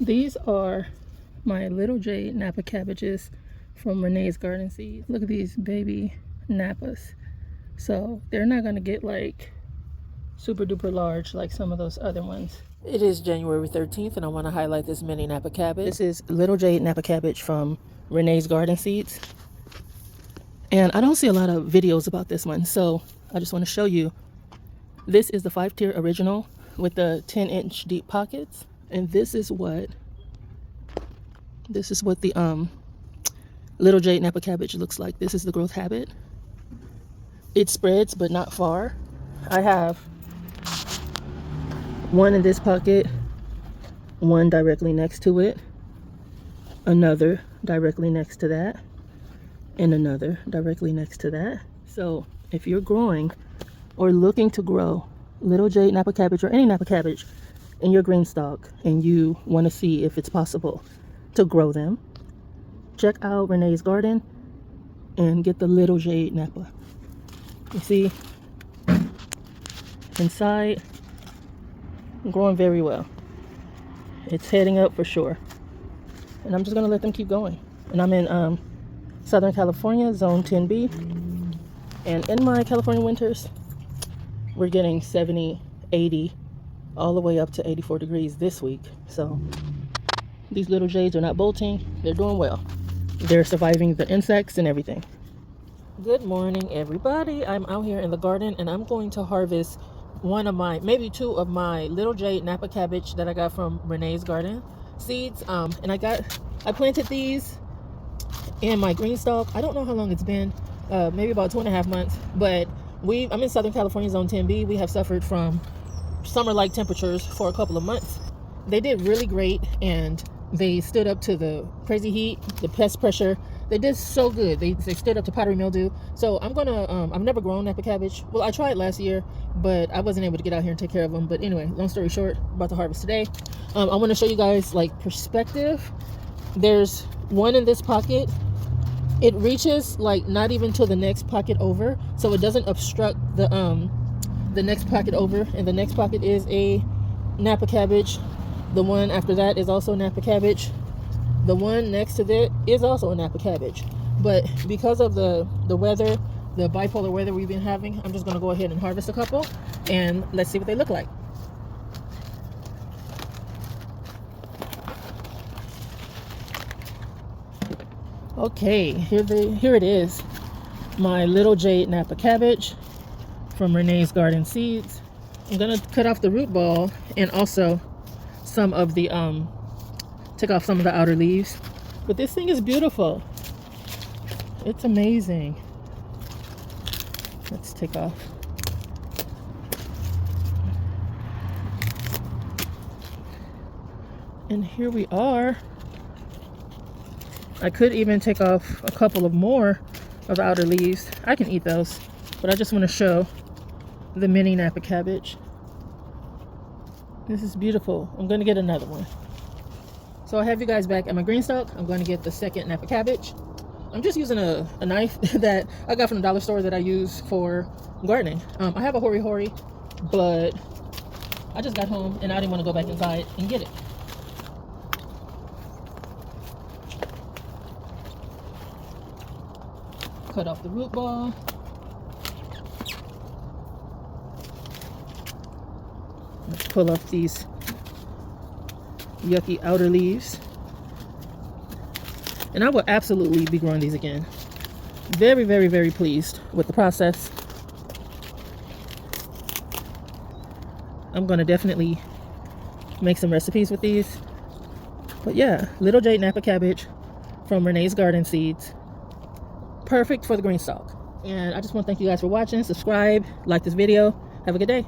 These are my Little Jade Napa cabbages from Renee's Garden Seeds. Look at these baby Napas. So they're not gonna get like super duper large like some of those other ones. It is January 13th and I want to highlight this mini Napa cabbage. This is Little Jade Napa Cabbage from Renee's Garden Seeds. And I don't see a lot of videos about this one, so I just want to show you. This is the 5-tier original with the 10-inch deep pockets. And this is what the Little Jade Napa Cabbage looks like. This is the growth habit. It spreads but not far. I have one in this pocket, one directly next to it, another directly next to that, and another directly next to that. So if you're growing or looking to grow Little Jade Napa Cabbage or any Napa Cabbage in your Greenstalk and you want to see if it's possible to grow them, check out Renee's Garden and get the Little Jade Napa. You see, inside, growing very well. It's heading up for sure. And I'm just gonna let them keep going. And I'm in Southern California, zone 10B. And in my California winters, we're getting 70, 80, all the way up to 84 degrees this week. So these little jades are not bolting. They're doing well. They're surviving the insects and everything. Good morning, everybody. I'm out here in the garden and I'm going to harvest one of my, maybe two of my Little Jade Napa Cabbage that I got from Renee's Garden Seeds. And I planted these in my Greenstalk. I don't know how long it's been, maybe about 2.5 months, but I'm in Southern California, zone 10B. We have suffered from summer-like temperatures for a couple of months. They did really great and they stood up to the crazy heat, the pest pressure. They did so good. They stood up to powdery mildew. So I'm gonna, I've never grown Napa cabbage. Well, I tried last year, but I wasn't able to get out here and take care of them. But anyway, long story short, about to harvest today. I want to show you guys like perspective. There's one in this pocket. It reaches like not even to the next pocket over, so it doesn't obstruct the next pocket over. And the next pocket is a Napa cabbage. The one after that is also Napa cabbage. The one next to that is also a Napa cabbage. But because of the weather, the bipolar weather we've been having, I'm just going to go ahead and harvest a couple and let's see what they look like. Okay, here it is. My Little Jade Napa Cabbage from Renee's Garden Seeds. I'm going to cut off the root ball and also some of the take off some of the outer leaves. But this thing is beautiful. It's amazing. Let's take off. And here we are. I could even take off a couple of more of the outer leaves. I can eat those, but I just want to show the mini Napa cabbage. This is beautiful. I'm going to get another one. So I have you guys back at my Greenstalk. I'm going to get the second Napa cabbage. I'm just using a knife that I got from the dollar store that I use for gardening. I have a hori-hori, but I just got home and I didn't want to go back inside and get it. Cut off the root ball. Let's pull off these yucky outer leaves. And I will absolutely be growing these again. Very, very, very pleased with the process. I'm going to definitely make some recipes with these. But yeah, Little Jade Napa Cabbage from Renee's Garden Seeds. Perfect for the Greenstalk. And I just want to thank you guys for watching. Subscribe, like this video. Have a good day.